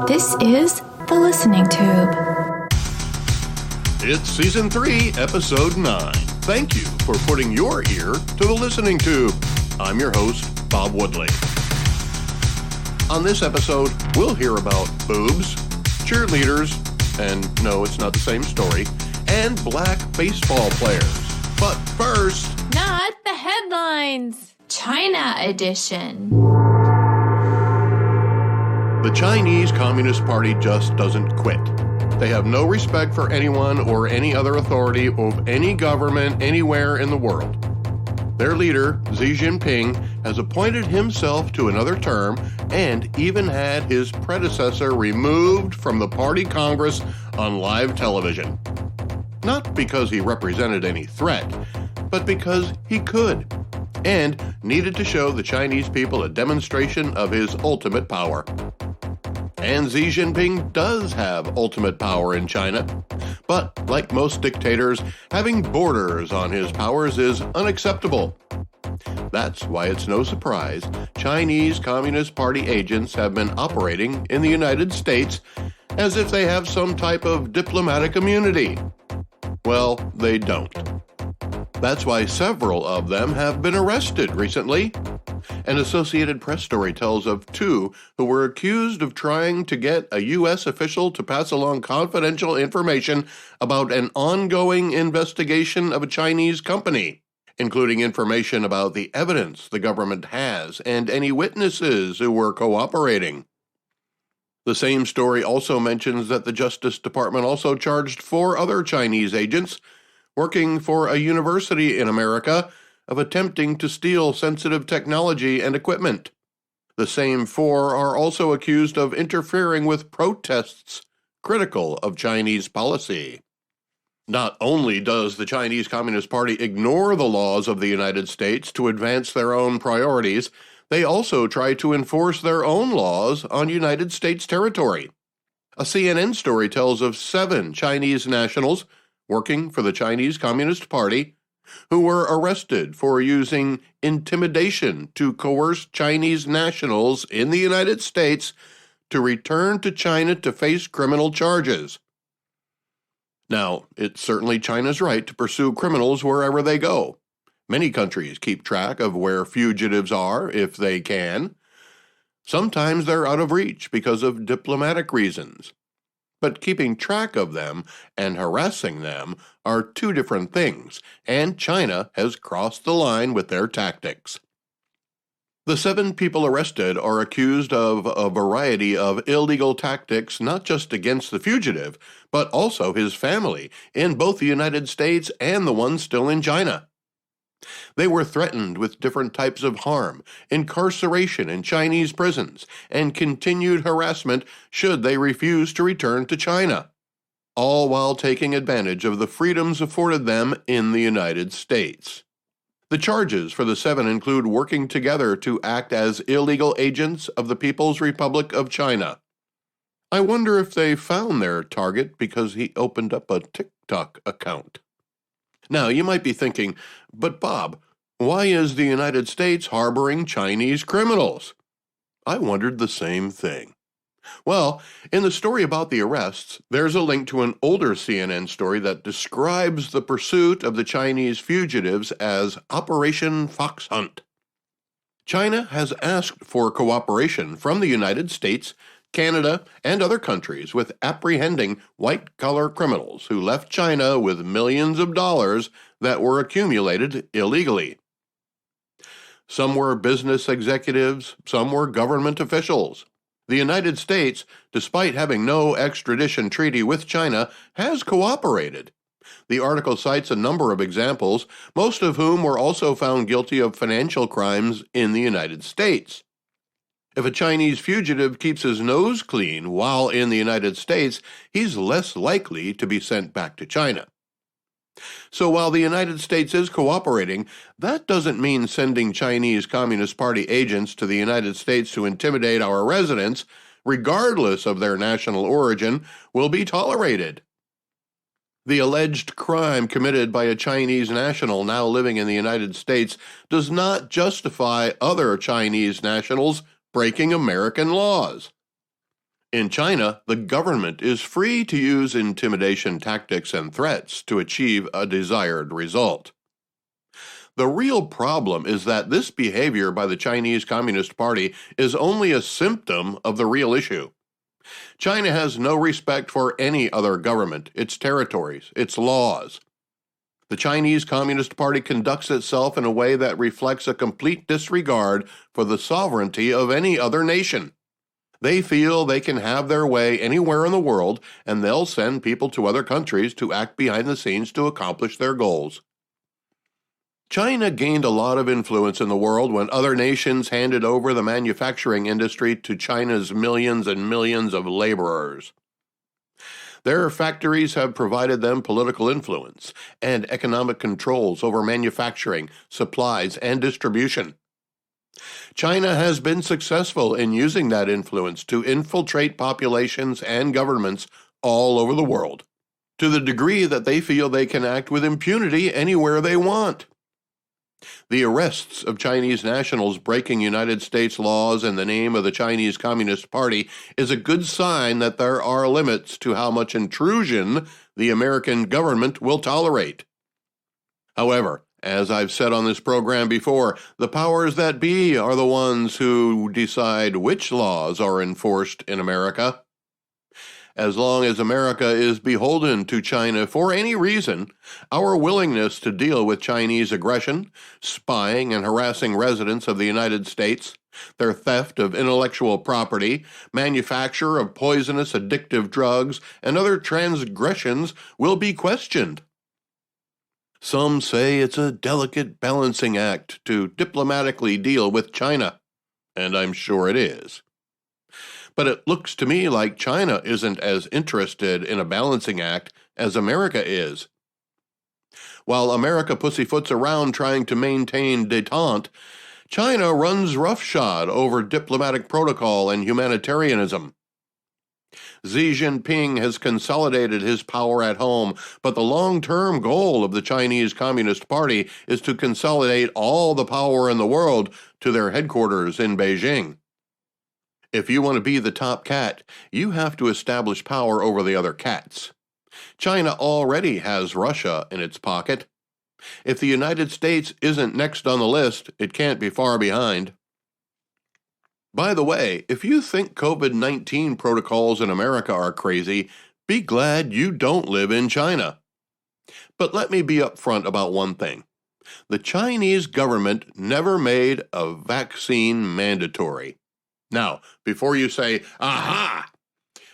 This is The Listening Tube. It's Season 3, Episode 9. Thank you for putting your ear to The Listening Tube. I'm your host, Bob Woodley. On this episode, we'll hear about boobs, cheerleaders, and no, it's not the same story, and black baseball players. But first... Not the headlines! China edition. The Chinese Communist Party just doesn't quit. They have no respect for anyone or any other authority of any government anywhere in the world. Their leader, Xi Jinping, has appointed himself to another term and even had his predecessor removed from the party Congress on live television. Not because he represented any threat, but because he could, and needed to show the Chinese people a demonstration of his ultimate power. And Xi Jinping does have ultimate power in China. But, like most dictators, having borders on his powers is unacceptable. That's why it's no surprise Chinese Communist Party agents have been operating in the United States as if they have some type of diplomatic immunity. Well, they don't. That's why several of them have been arrested recently. An Associated Press story tells of two who were accused of trying to get a U.S. official to pass along confidential information about an ongoing investigation of a Chinese company, including information about the evidence the government has and any witnesses who were cooperating. The same story also mentions that the Justice Department also charged 4 other Chinese agents working for a university in America of attempting to steal sensitive technology and equipment. The same 4 are also accused of interfering with protests critical of Chinese policy. Not only does the Chinese Communist Party ignore the laws of the United States to advance their own priorities, they also try to enforce their own laws on United States territory. A CNN story tells of 7 Chinese nationals working for the Chinese Communist Party who were arrested for using intimidation to coerce Chinese nationals in the United States to return to China to face criminal charges. Now, it's certainly China's right to pursue criminals wherever they go. Many countries keep track of where fugitives are if they can. Sometimes they're out of reach because of diplomatic reasons. But keeping track of them and harassing them are 2 different things, and China has crossed the line with their tactics. The 7 people arrested are accused of a variety of illegal tactics not just against the fugitive, but also his family in both the United States and the ones still in China. They were threatened with different types of harm, incarceration in Chinese prisons, and continued harassment should they refuse to return to China, all while taking advantage of the freedoms afforded them in the United States. The charges for the 7 include working together to act as illegal agents of the People's Republic of China. I wonder if they found their target because he opened up a TikTok account. Now, you might be thinking, but Bob, why is the United States harboring Chinese criminals? I wondered the same thing. Well, in the story about the arrests, there's a link to an older CNN story that describes the pursuit of the Chinese fugitives as Operation Fox Hunt. China has asked for cooperation from the United States, Canada, and other countries with apprehending white-collar criminals who left China with millions of dollars that were accumulated illegally. Some were business executives, some were government officials. The United States, despite having no extradition treaty with China, has cooperated. The article cites a number of examples, most of whom were also found guilty of financial crimes in the United States. If a Chinese fugitive keeps his nose clean while in the United States, he's less likely to be sent back to China. So while the United States is cooperating, that doesn't mean sending Chinese Communist Party agents to the United States to intimidate our residents, regardless of their national origin, will be tolerated. The alleged crime committed by a Chinese national now living in the United States does not justify other Chinese nationals breaking American laws. In China, the government is free to use intimidation tactics and threats to achieve a desired result. The real problem is that this behavior by the Chinese Communist Party is only a symptom of the real issue. China has no respect for any other government, its territories, its laws. The Chinese Communist Party conducts itself in a way that reflects a complete disregard for the sovereignty of any other nation. They feel they can have their way anywhere in the world, and they'll send people to other countries to act behind the scenes to accomplish their goals. China gained a lot of influence in the world when other nations handed over the manufacturing industry to China's millions and millions of laborers. Their factories have provided them political influence and economic controls over manufacturing, supplies, and distribution. China has been successful in using that influence to infiltrate populations and governments all over the world, to the degree that they feel they can act with impunity anywhere they want. The arrests of Chinese nationals breaking United States laws in the name of the Chinese Communist Party is a good sign that there are limits to how much intrusion the American government will tolerate. However, as I've said on this program before, the powers that be are the ones who decide which laws are enforced in America. As long as America is beholden to China for any reason, our willingness to deal with Chinese aggression, spying and harassing residents of the United States, their theft of intellectual property, manufacture of poisonous addictive drugs, and other transgressions will be questioned. Some say it's a delicate balancing act to diplomatically deal with China, and I'm sure it is. But it looks to me like China isn't as interested in a balancing act as America is. While America pussyfoots around trying to maintain détente, China runs roughshod over diplomatic protocol and humanitarianism. Xi Jinping has consolidated his power at home, but the long-term goal of the Chinese Communist Party is to consolidate all the power in the world to their headquarters in Beijing. If you want to be the top cat, you have to establish power over the other cats. China already has Russia in its pocket. If the United States isn't next on the list, it can't be far behind. By the way, if you think COVID-19 protocols in America are crazy, be glad you don't live in China. But let me be upfront about one thing. The Chinese government never made a vaccine mandatory. Now, before you say, aha,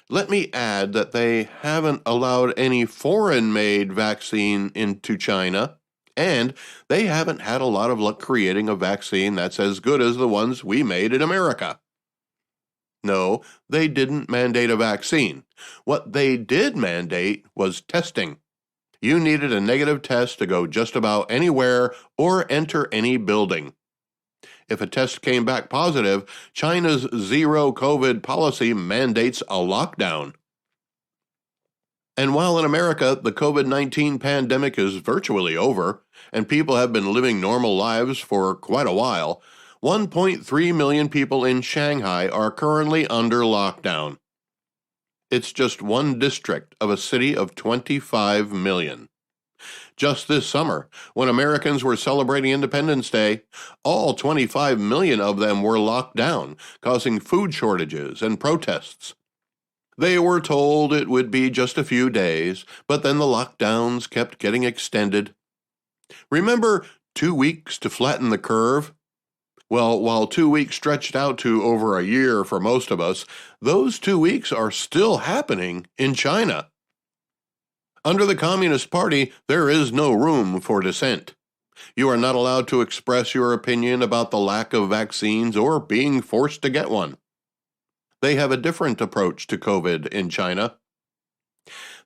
let me add that they haven't allowed any foreign-made vaccine into China, and they haven't had a lot of luck creating a vaccine that's as good as the ones we made in America. No, they didn't mandate a vaccine. What they did mandate was testing. You needed a negative test to go just about anywhere or enter any building. If a test came back positive, China's zero COVID policy mandates a lockdown. And while in America the COVID-19 pandemic is virtually over, and people have been living normal lives for quite a while, 1.3 million people in Shanghai are currently under lockdown. It's just one district of a city of 25 million. Just this summer, when Americans were celebrating Independence Day, all 25 million of them were locked down, causing food shortages and protests. They were told it would be just a few days, but then the lockdowns kept getting extended. Remember 2 weeks to flatten the curve? Well, while 2 weeks stretched out to over a year for most of us, those 2 weeks are still happening in China. Under the Communist Party, there is no room for dissent. You are not allowed to express your opinion about the lack of vaccines or being forced to get one. They have a different approach to COVID in China.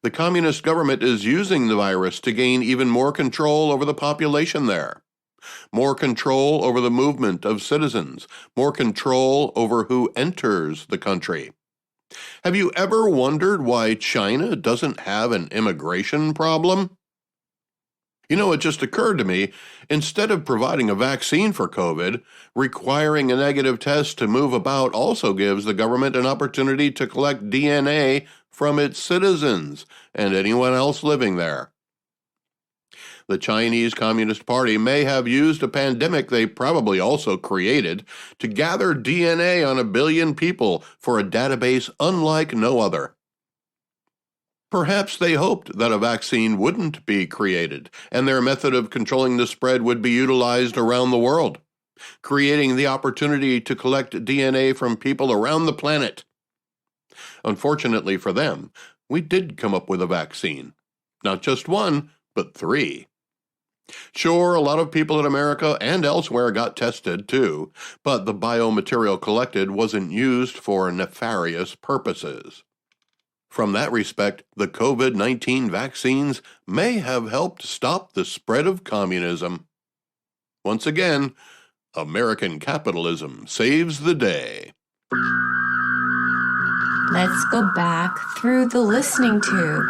The communist government is using the virus to gain even more control over the population there. More control over the movement of citizens, more control over who enters the country. Have you ever wondered why China doesn't have an immigration problem? It just occurred to me, instead of providing a vaccine for COVID, requiring a negative test to move about also gives the government an opportunity to collect DNA from its citizens and anyone else living there. The Chinese Communist Party may have used a pandemic they probably also created to gather DNA on 1 billion people for a database unlike no other. Perhaps they hoped that a vaccine wouldn't be created, and their method of controlling the spread would be utilized around the world, creating the opportunity to collect DNA from people around the planet. Unfortunately for them, we did come up with a vaccine. Not just one, but 3. Sure, a lot of people in America and elsewhere got tested too, but the biomaterial collected wasn't used for nefarious purposes. From that respect, the COVID-19 vaccines may have helped stop the spread of communism. Once again, American capitalism saves the day. Let's go back through the listening tube.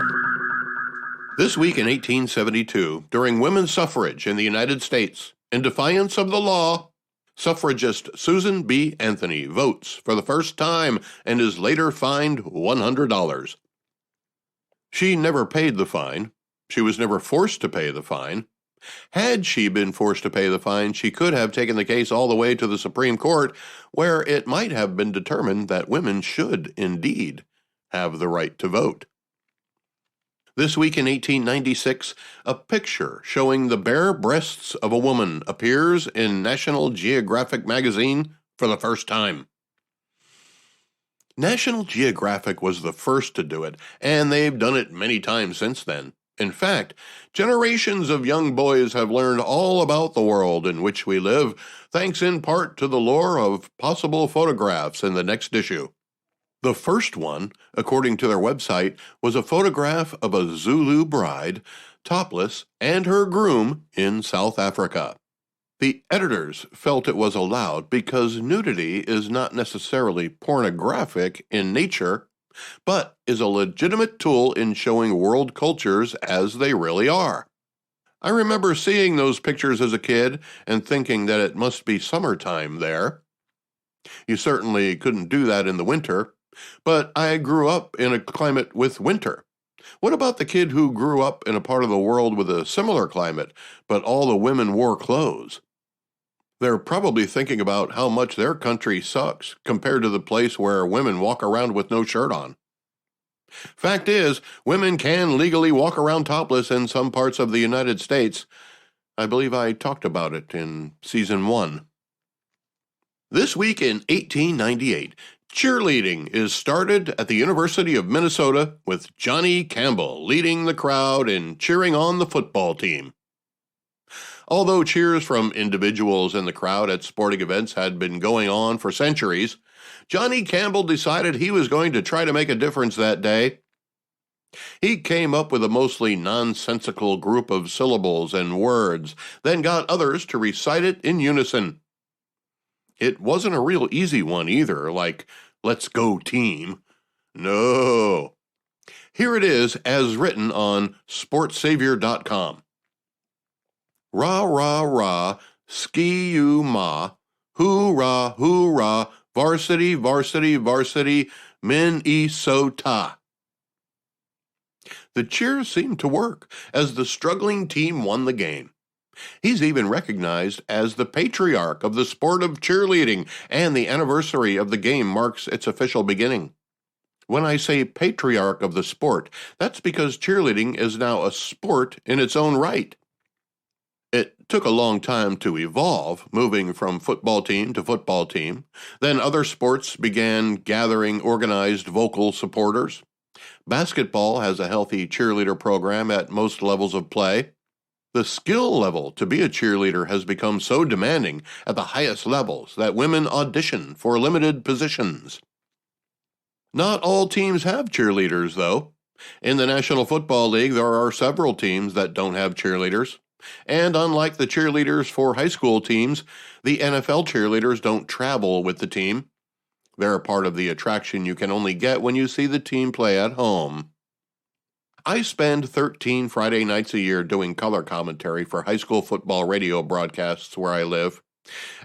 This week in 1872, during women's suffrage in the United States, in defiance of the law, suffragist Susan B. Anthony votes for the first time and is later fined $100. She never paid the fine. She was never forced to pay the fine. Had she been forced to pay the fine, she could have taken the case all the way to the Supreme Court, where it might have been determined that women should indeed have the right to vote. This week in 1896, a picture showing the bare breasts of a woman appears in National Geographic magazine for the first time. National Geographic was the first to do it, and they've done it many times since then. In fact, generations of young boys have learned all about the world in which we live, thanks in part to the lure of possible photographs in the next issue. The first one, according to their website, was a photograph of a Zulu bride, topless, and her groom in South Africa. The editors felt it was allowed because nudity is not necessarily pornographic in nature, but is a legitimate tool in showing world cultures as they really are. I remember seeing those pictures as a kid and thinking that it must be summertime there. You certainly couldn't do that in the winter, but I grew up in a climate with winter. What about the kid who grew up in a part of the world with a similar climate, but all the women wore clothes? They're probably thinking about how much their country sucks compared to the place where women walk around with no shirt on. Fact is, women can legally walk around topless in some parts of the United States. I believe I talked about it in Season 1. This week in 1898, cheerleading is started at the University of Minnesota with Johnny Campbell leading the crowd and cheering on the football team. Although cheers from individuals in the crowd at sporting events had been going on for centuries, Johnny Campbell decided he was going to try to make a difference that day. He came up with a mostly nonsensical group of syllables and words, then got others to recite it in unison. It wasn't a real easy one either, like, "Let's go, team." No. Here it is as written on sportsavior.com. Rah, rah, rah, ski-you-ma, hoorah, hoorah, varsity, varsity, varsity, Minnesota. The cheers seemed to work as the struggling team won the game. He's even recognized as the patriarch of the sport of cheerleading, and the anniversary of the game marks its official beginning. When I say patriarch of the sport, that's because cheerleading is now a sport in its own right. It took a long time to evolve, moving from football team to football team. Then other sports began gathering organized vocal supporters. Basketball has a healthy cheerleader program at most levels of play. The skill level to be a cheerleader has become so demanding at the highest levels that women audition for limited positions. Not all teams have cheerleaders, though. In the National Football League, there are several teams that don't have cheerleaders. And unlike the cheerleaders for high school teams, the NFL cheerleaders don't travel with the team. They're a part of the attraction you can only get when you see the team play at home. I spend 13 Friday nights a year doing color commentary for high school football radio broadcasts where I live.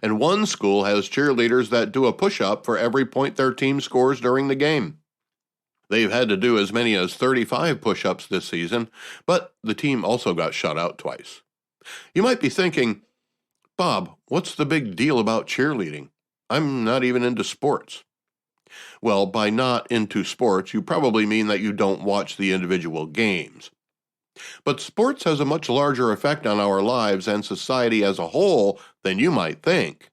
And one school has cheerleaders that do a push-up for every point their team scores during the game. They've had to do as many as 35 push-ups this season, but the team also got shut out twice. You might be thinking, Bob, what's the big deal about cheerleading? I'm not even into sports. Well, by not into sports, you probably mean that you don't watch the individual games. But sports has a much larger effect on our lives and society as a whole than you might think.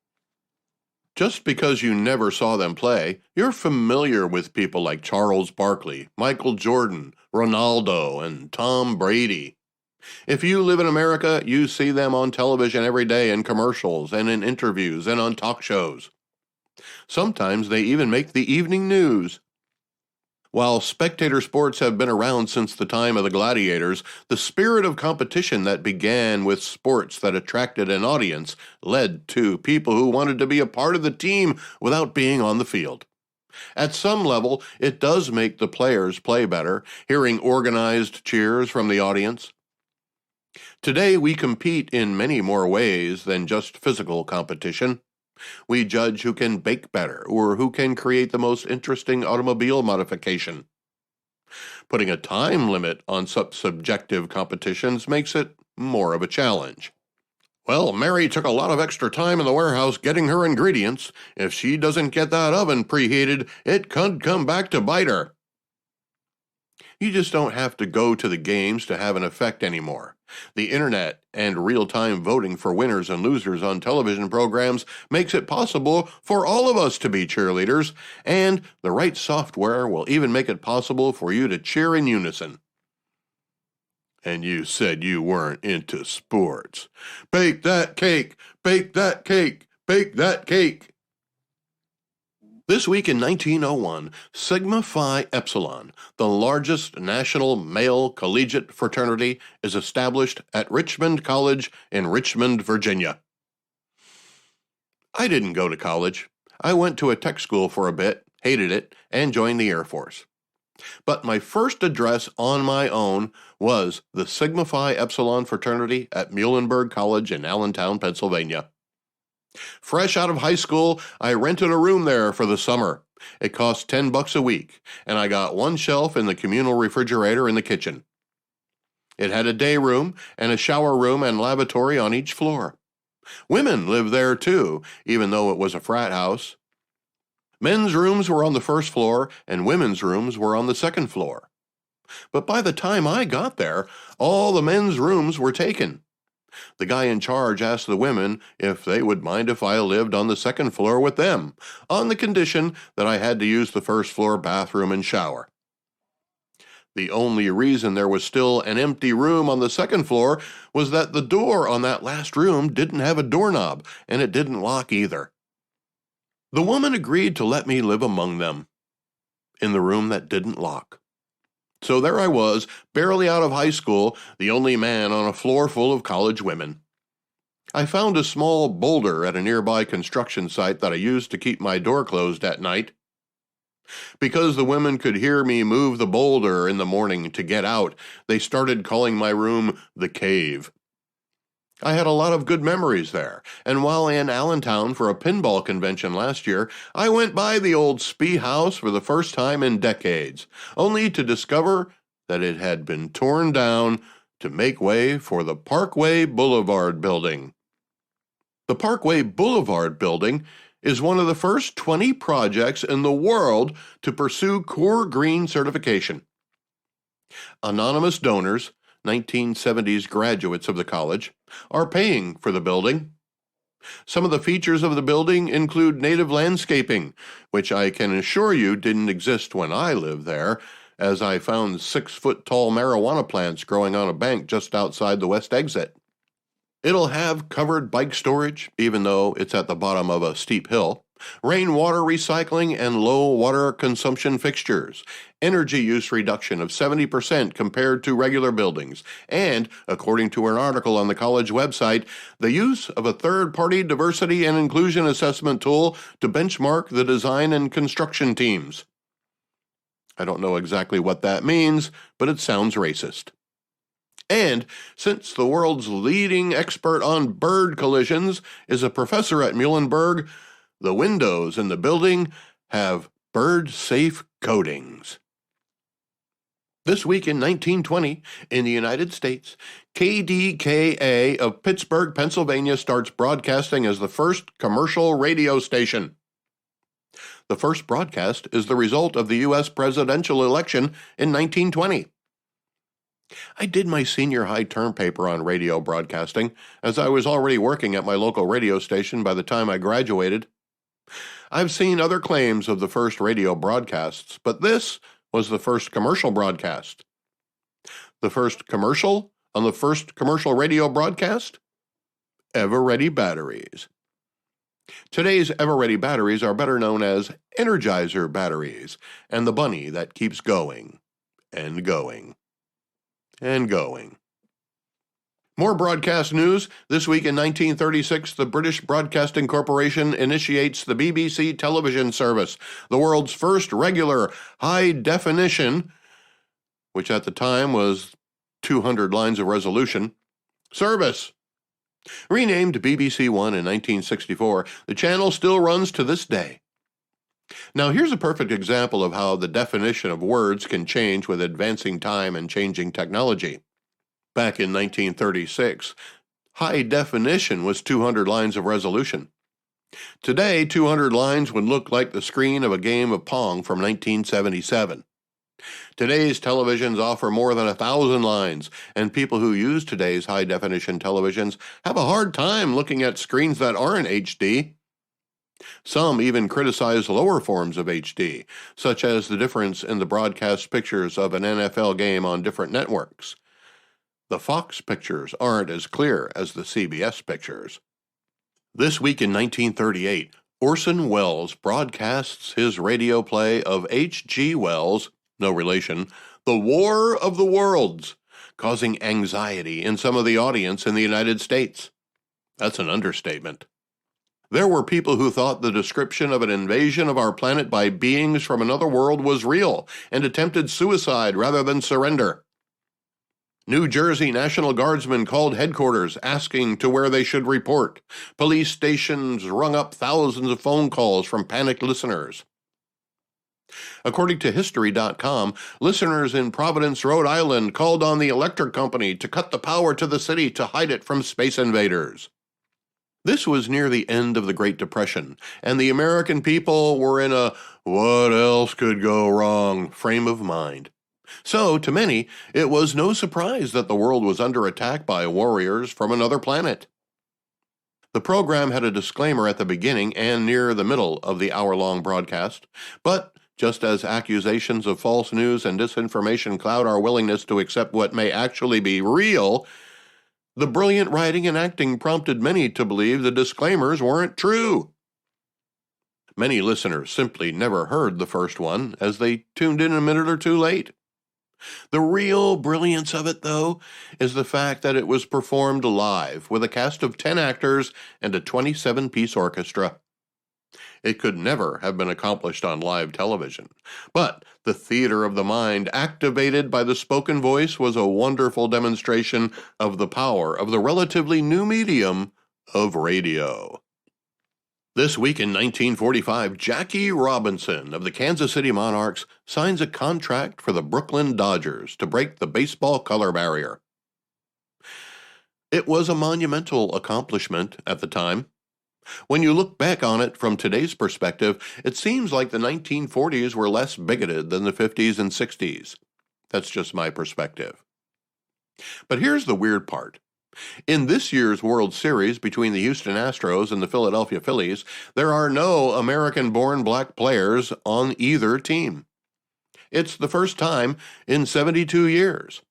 Just because you never saw them play, you're familiar with people like Charles Barkley, Michael Jordan, Ronaldo, and Tom Brady. If you live in America, you see them on television every day in commercials and in interviews and on talk shows. Sometimes they even make the evening news. While spectator sports have been around since the time of the gladiators, the spirit of competition that began with sports that attracted an audience led to people who wanted to be a part of the team without being on the field. At some level, it does make the players play better, hearing organized cheers from the audience. Today, we compete in many more ways than just physical competition. We judge who can bake better or who can create the most interesting automobile modification. Putting a time limit on such subjective competitions makes it more of a challenge. Well, Mary took a lot of extra time in the warehouse getting her ingredients. If she doesn't get that oven preheated, it could come back to bite her. You just don't have to go to the games to have an effect anymore. The internet and real-time voting for winners and losers on television programs makes it possible for all of us to be cheerleaders, and the right software will even make it possible for you to cheer in unison. And you said you weren't into sports. Bake that cake! Bake that cake! Bake that cake! This week in 1901, Sigma Phi Epsilon, the largest national male collegiate fraternity, is established at Richmond College in Richmond, Virginia. I didn't go to college. I went to a tech school for a bit, hated it, and joined the Air Force. But my first address on my own was the Sigma Phi Epsilon fraternity at Muhlenberg College in Allentown, Pennsylvania. Fresh out of high school, I rented a room there for the summer. It cost $10 a week, and I got one shelf in the communal refrigerator in the kitchen. It had a day room and a shower room and lavatory on each floor. Women lived there too, even though it was a frat house. Men's rooms were on the first floor, and women's rooms were on the second floor. But by the time I got there, all the men's rooms were taken. The guy in charge asked the women if they would mind if I lived on the second floor with them, on the condition that I had to use the first floor bathroom and shower. The only reason there was still an empty room on the second floor was that the door on that last room didn't have a doorknob, and it didn't lock either. The woman agreed to let me live among them, in the room that didn't lock. So there I was, barely out of high school, the only man on a floor full of college women. I found a small boulder at a nearby construction site that I used to keep my door closed at night. Because the women could hear me move the boulder in the morning to get out, they started calling my room the cave. I had a lot of good memories there, and while in Allentown for a pinball convention last year, I went by the old Spee House for the first time in decades, only to discover that it had been torn down to make way for the Parkway Boulevard building. The Parkway Boulevard building is one of the first 20 projects in the world to pursue Core Green certification. Anonymous donors, 1970s graduates of the college, are paying for the building. Some of the features of the building include native landscaping, which I can assure you didn't exist when I lived there, as I found 6-foot-tall marijuana plants growing on a bank just outside the west exit. It'll have covered bike storage, even though it's at the bottom of a steep hill, rainwater recycling and low water consumption fixtures, energy use reduction of 70% compared to regular buildings, and, according to an article on the college website, the use of a third-party diversity and inclusion assessment tool to benchmark the design and construction teams. I don't know exactly what that means, but it sounds racist. And since the world's leading expert on bird collisions is a professor at Muhlenberg, the windows in the building have bird-safe coatings. This week in 1920, in the United States, KDKA of Pittsburgh, Pennsylvania starts broadcasting as the first commercial radio station. The first broadcast is the result of the U.S. presidential election in 1920. I did my senior high term paper on radio broadcasting, as I was already working at my local radio station by the time I graduated. I've seen other claims of the first radio broadcasts, but this was the first commercial broadcast. The first commercial on the first commercial radio broadcast? Ever-Ready batteries. Today's Ever-Ready batteries are better known as Energizer batteries, and the bunny that keeps going, and going, and going. More broadcast news. This week in 1936, the British Broadcasting Corporation initiates the BBC television service, the world's first regular high-definition, which at the time was 200 lines of resolution, service. Renamed BBC One in 1964, the channel still runs to this day. Now here's a perfect example of how the definition of words can change with advancing time and changing technology. Back in 1936, high definition was 200 lines of resolution. Today, 200 lines would look like the screen of a game of Pong from 1977. Today's televisions offer more than 1,000 lines, and people who use today's high-definition televisions have a hard time looking at screens that aren't HD. Some even criticize lower forms of HD, such as the difference in the broadcast pictures of an NFL game on different networks. The Fox pictures aren't as clear as the CBS pictures. This week in 1938, Orson Welles broadcasts his radio play of H.G. Wells', no relation, The War of the Worlds, causing anxiety in some of the audience in the United States. That's an understatement. There were people who thought the description of an invasion of our planet by beings from another world was real and attempted suicide rather than surrender. New Jersey National Guardsmen called headquarters asking to where they should report. Police stations rung up thousands of phone calls from panicked listeners. According to History.com, listeners in Providence, Rhode Island called on the electric company to cut the power to the city to hide it from space invaders. This was near the end of the Great Depression, and the American people were in a what else could go wrong frame of mind. So, to many, it was no surprise that the world was under attack by warriors from another planet. The program had a disclaimer at the beginning and near the middle of the hour-long broadcast, but just as accusations of false news and disinformation cloud our willingness to accept what may actually be real, the brilliant writing and acting prompted many to believe the disclaimers weren't true. Many listeners simply never heard the first one, as they tuned in a minute or two late. The real brilliance of it, though, is the fact that it was performed live with a cast of 10 actors and a 27-piece orchestra. It could never have been accomplished on live television, but the theater of the mind activated by the spoken voice was a wonderful demonstration of the power of the relatively new medium of radio. This week in 1945, Jackie Robinson of the Kansas City Monarchs signs a contract for the Brooklyn Dodgers to break the baseball color barrier. It was a monumental accomplishment at the time. When you look back on it from today's perspective, it seems like the 1940s were less bigoted than the 50s and 60s. That's just my perspective. But here's the weird part. In this year's World Series between the Houston Astros and the Philadelphia Phillies, there are no American-born black players on either team. It's the first time in 72 years.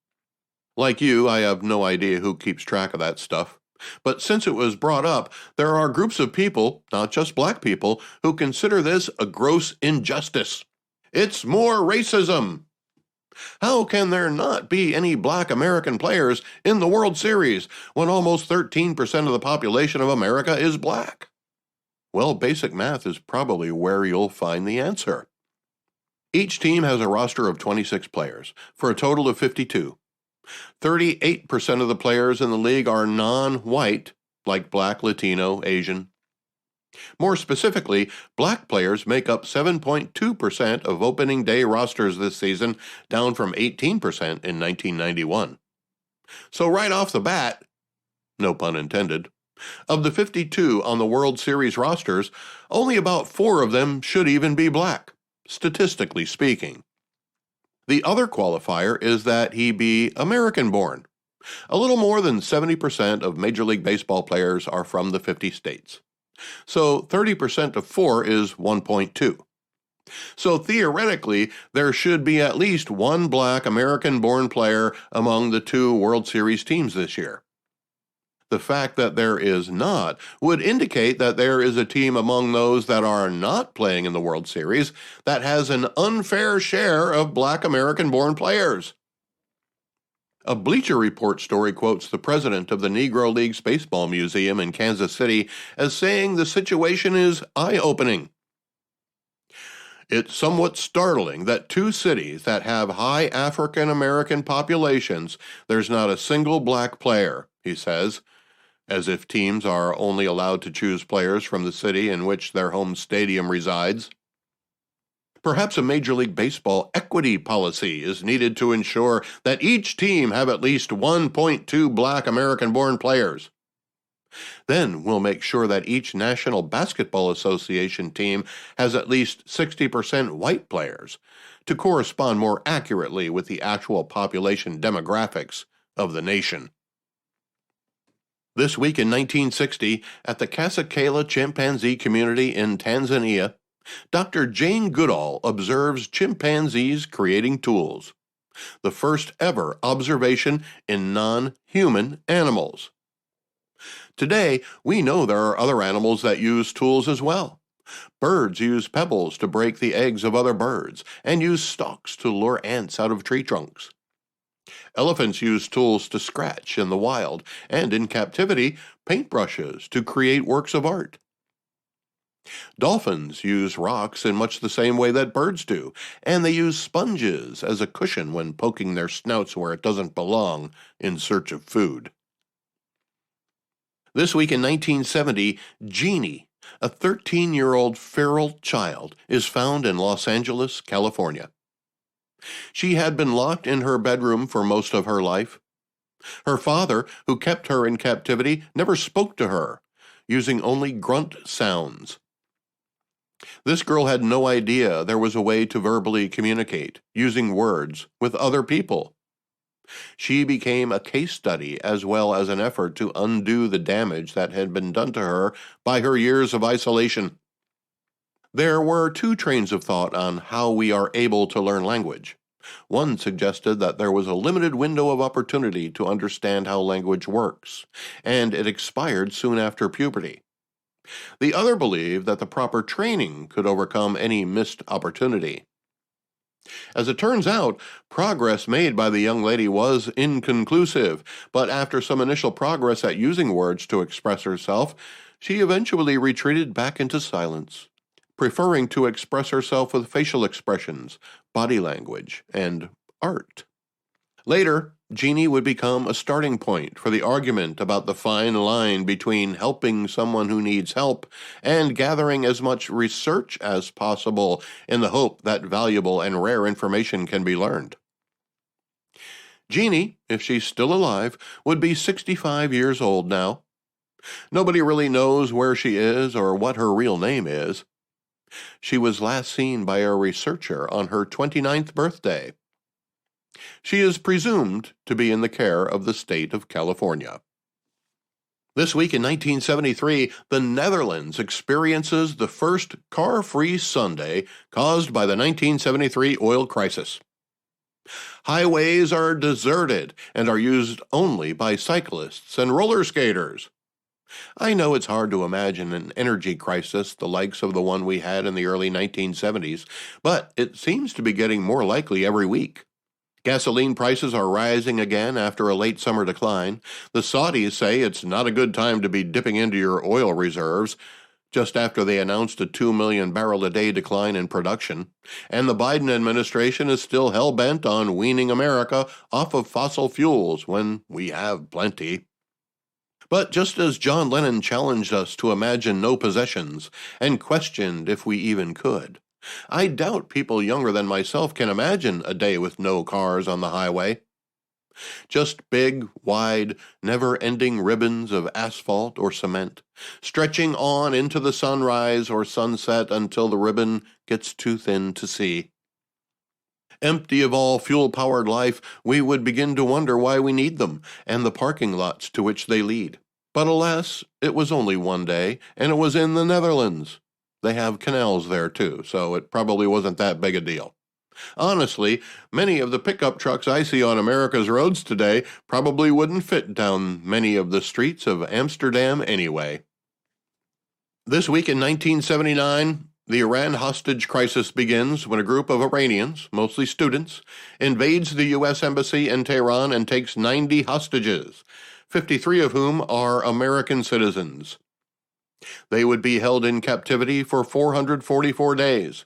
Like you, I have no idea who keeps track of that stuff. But since it was brought up, there are groups of people, not just black people, who consider this a gross injustice. It's more racism. How can there not be any black American players in the World Series when almost 13% of the population of America is black? Well, basic math is probably where you'll find the answer. Each team has a roster of 26 players, for a total of 52. 38% of the players in the league are non-white, like Black, Latino, Asian. More specifically, Black players make up 7.2% of opening day rosters this season, down from 18% in 1991. So right off the bat, no pun intended, of the 52 on the World Series rosters, only about 4 of them should even be Black, statistically speaking. The other qualifier is that he be American-born. A little more than 70% of Major League Baseball players are from the 50 states. So 30% of 4 is 1.2. So theoretically, there should be at least one Black American-born player among the 2 World Series teams this year. The fact that there is not would indicate that there is a team among those that are not playing in the World Series that has an unfair share of Black American-born players. A Bleacher Report story quotes the president of the Negro Leagues Baseball Museum in Kansas City as saying the situation is eye-opening. It's somewhat startling that 2 cities that have high African American populations, there's not a single Black player, he says, as if teams are only allowed to choose players from the city in which their home stadium resides. Perhaps a Major League Baseball equity policy is needed to ensure that each team have at least 1.2 Black American-born players. Then we'll make sure that each National Basketball Association team has at least 60% white players to correspond more accurately with the actual population demographics of the nation. This week in 1960, at the Kasekela chimpanzee community in Tanzania, Dr. Jane Goodall observes chimpanzees creating tools, the first ever observation in non-human animals. Today, we know there are other animals that use tools as well. Birds use pebbles to break the eggs of other birds and use stalks to lure ants out of tree trunks. Elephants use tools to scratch in the wild, and in captivity, paintbrushes to create works of art. Dolphins use rocks in much the same way that birds do, and they use sponges as a cushion when poking their snouts where it doesn't belong in search of food. This week in 1970, Jeannie, a 13-year-old feral child, is found in Los Angeles, California. She had been locked in her bedroom for most of her life. Her father, who kept her in captivity, never spoke to her, using only grunt sounds. This girl had no idea there was a way to verbally communicate, using words, with other people. She became a case study as well as an effort to undo the damage that had been done to her by her years of isolation. There were 2 trains of thought on how we are able to learn language. One suggested that there was a limited window of opportunity to understand how language works, and it expired soon after puberty. The other believed that the proper training could overcome any missed opportunity. As it turns out, progress made by the young lady was inconclusive, but after some initial progress at using words to express herself, she eventually retreated back into silence, preferring to express herself with facial expressions, body language, and art. Later, Jeannie would become a starting point for the argument about the fine line between helping someone who needs help and gathering as much research as possible in the hope that valuable and rare information can be learned. Jeannie, if she's still alive, would be 65 years old now. Nobody really knows where she is or what her real name is. She was last seen by a researcher on her 29th birthday. She is presumed to be in the care of the state of California. This week in 1973, the Netherlands experiences the first car-free Sunday caused by the 1973 oil crisis. Highways are deserted and are used only by cyclists and roller skaters. I know it's hard to imagine an energy crisis the likes of the one we had in the early 1970s, but it seems to be getting more likely every week. Gasoline prices are rising again after a late summer decline. The Saudis say it's not a good time to be dipping into your oil reserves. just after they announced a 2 million barrel a day decline in production, and the Biden administration is still hell-bent on weaning America off of fossil fuels when we have plenty. But just as John Lennon challenged us to imagine no possessions and questioned if we even could, I doubt people younger than myself can imagine a day with no cars on the highway. Just big, wide, never-ending ribbons of asphalt or cement, stretching on into the sunrise or sunset until the ribbon gets too thin to see. Empty of all fuel-powered life, we would begin to wonder why we need them and the parking lots to which they lead. But alas, it was only one day, and it was in the Netherlands. They have canals there too, so it probably wasn't that big a deal. Honestly, many of the pickup trucks I see on America's roads today probably wouldn't fit down many of the streets of Amsterdam anyway. This week in 1979, the Iran hostage crisis begins when a group of Iranians, mostly students, invades the U.S. Embassy in Tehran and takes 90 hostages, 53 of whom are American citizens. They would be held in captivity for 444 days.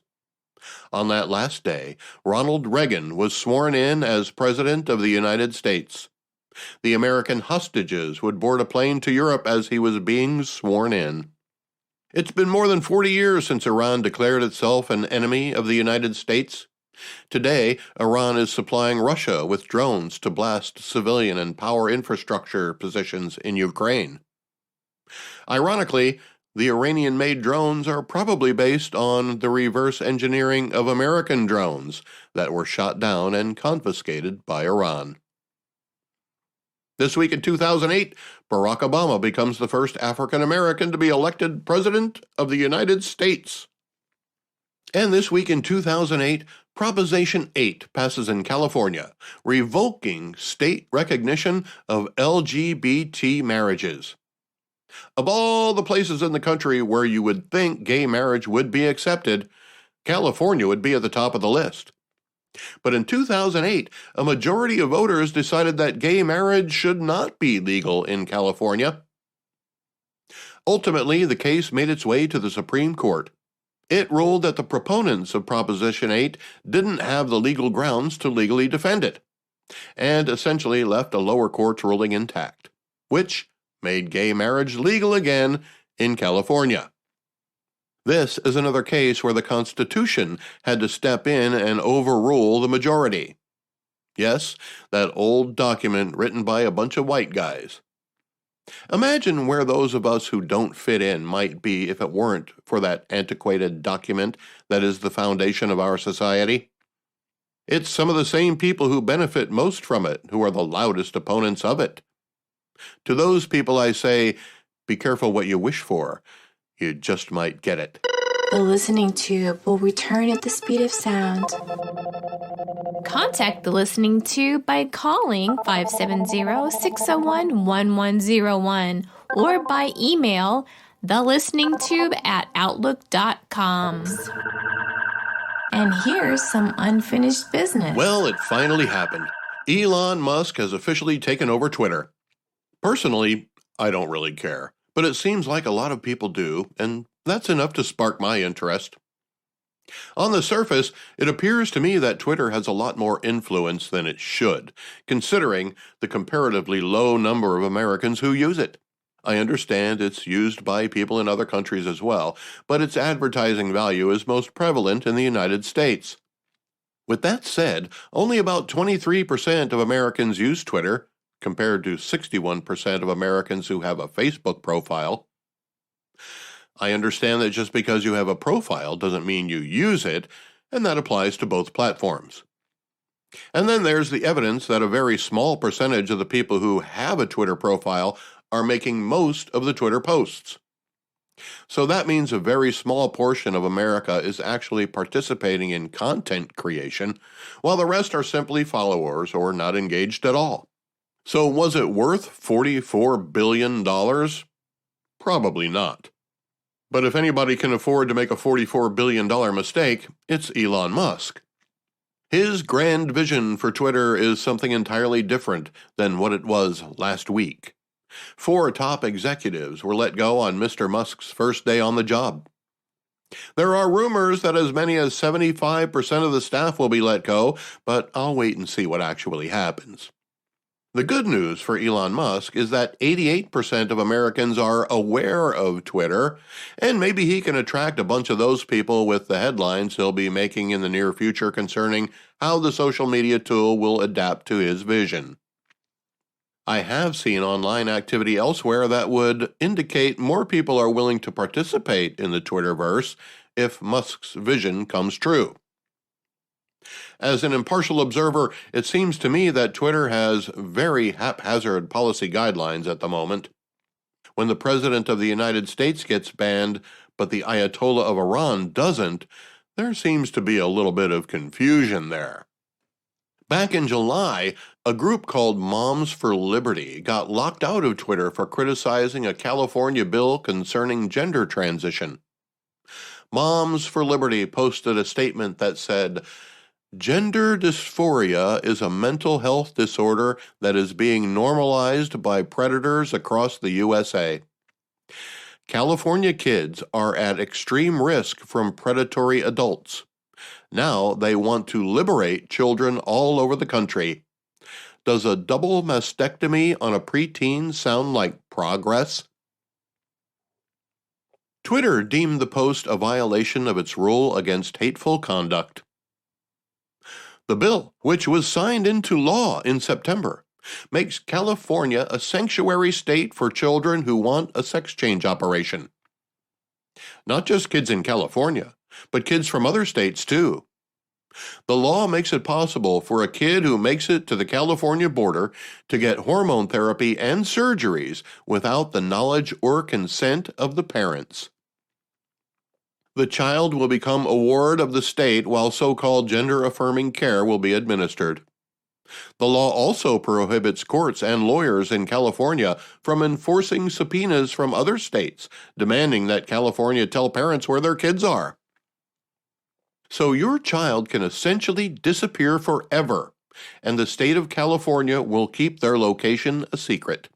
On that last day, Ronald Reagan was sworn in as President of the United States. The American hostages would board a plane to Europe as he was being sworn in. It's been more than 40 years since Iran declared itself an enemy of the United States. Today, Iran is supplying Russia with drones to blast civilian and power infrastructure positions in Ukraine. Ironically, the Iranian-made drones are probably based on the reverse engineering of American drones that were shot down and confiscated by Iran. This week in 2008, Barack Obama becomes the first African American to be elected President of the United States. And this week in 2008, Proposition 8 passes in California, revoking state recognition of LGBT marriages. Of all the places in the country where you would think gay marriage would be accepted, California would be at the top of the list. But in 2008, a majority of voters decided that gay marriage should not be legal in California. Ultimately, the case made its way to the Supreme Court. It ruled that the proponents of Proposition 8 didn't have the legal grounds to legally defend it, and essentially left a lower court's ruling intact, which made gay marriage legal again in California. This is another case where the Constitution had to step in and overrule the majority. Yes, that old document written by a bunch of white guys. Imagine where those of us who don't fit in might be if it weren't for that antiquated document that is the foundation of our society. It's some of the same people who benefit most from it who are the loudest opponents of it. To those people I say, be careful what you wish for. You just might get it. The listening tube will return at the speed of sound. Contact the listening tube by calling 570-601-1101 or by email thelisteningtube@outlook.com. And here's some unfinished business. Well, it finally happened. Elon Musk has officially taken over Twitter. Personally, I don't really care, but it seems like a lot of people do, and that's enough to spark my interest. On the surface, it appears to me that Twitter has a lot more influence than it should, considering the comparatively low number of Americans who use it. I understand it's used by people in other countries as well, but its advertising value is most prevalent in the United States. With that said, only about 23% of Americans use Twitter, compared to 61% of Americans who have a Facebook profile. I understand that just because you have a profile doesn't mean you use it, and that applies to both platforms. And then there's the evidence that a very small percentage of the people who have a Twitter profile are making most of the Twitter posts. So that means a very small portion of America is actually participating in content creation, while the rest are simply followers or not engaged at all. So was it worth $44 billion? Probably not. But if anybody can afford to make a $44 billion mistake, it's Elon Musk. His grand vision for Twitter is something entirely different than what it was last week. 4 top executives were let go on Mr. Musk's first day on the job. There are rumors that as many as 75% of the staff will be let go, but I'll wait and see what actually happens. The good news for Elon Musk is that 88% of Americans are aware of Twitter, and maybe he can attract a bunch of those people with the headlines he'll be making in the near future concerning how the social media tool will adapt to his vision. I have seen online activity elsewhere that would indicate more people are willing to participate in the Twitterverse if Musk's vision comes true. As an impartial observer, it seems to me that Twitter has very haphazard policy guidelines at the moment. When the President of the United States gets banned, but the Ayatollah of Iran doesn't, there seems to be a little bit of confusion there. Back in July, a group called Moms for Liberty got locked out of Twitter for criticizing a California bill concerning gender transition. Moms for Liberty posted a statement that said, "Gender dysphoria is a mental health disorder that is being normalized by predators across the USA. California kids are at extreme risk from predatory adults. Now they want to liberate children all over the country. Does a double mastectomy on a preteen sound like progress?" Twitter deemed the post a violation of its rule against hateful conduct. The bill, which was signed into law in September, makes California a sanctuary state for children who want a sex change operation. Not just kids in California, but kids from other states too. The law makes it possible for a kid who makes it to the California border to get hormone therapy and surgeries without the knowledge or consent of the parents. The child will become a ward of the state while so-called gender-affirming care will be administered. The law also prohibits courts and lawyers in California from enforcing subpoenas from other states, demanding that California tell parents where their kids are. So your child can essentially disappear forever, and the state of California will keep their location a secret.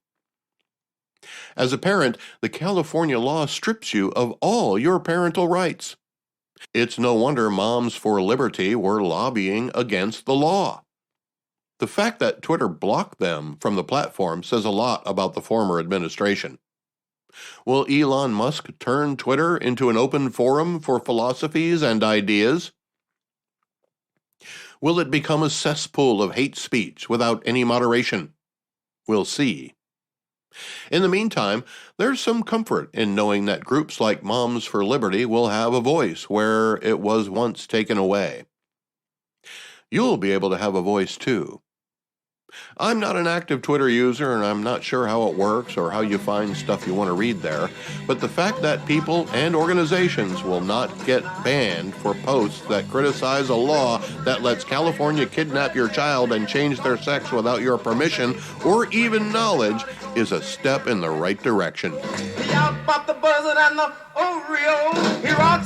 As a parent, the California law strips you of all your parental rights. It's no wonder Moms for Liberty were lobbying against the law. The fact that Twitter blocked them from the platform says a lot about the former administration. Will Elon Musk turn Twitter into an open forum for philosophies and ideas? Will it become a cesspool of hate speech without any moderation? We'll see. In the meantime, there's some comfort in knowing that groups like Moms for Liberty will have a voice where it was once taken away. You'll be able to have a voice too. I'm not an active Twitter user, and I'm not sure how it works or how you find stuff you want to read there, but the fact that people and organizations will not get banned for posts that criticize a law that lets California kidnap your child and change their sex without your permission or even knowledge is a step in the right direction.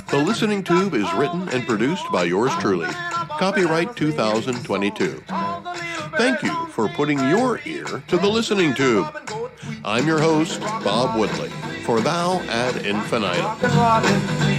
The Listening Tube is written and produced by yours truly. Copyright 2022. Thank you for putting your ear to the Listening Tube. I'm your host, Bob Woodley, for Thou ad Infinitum.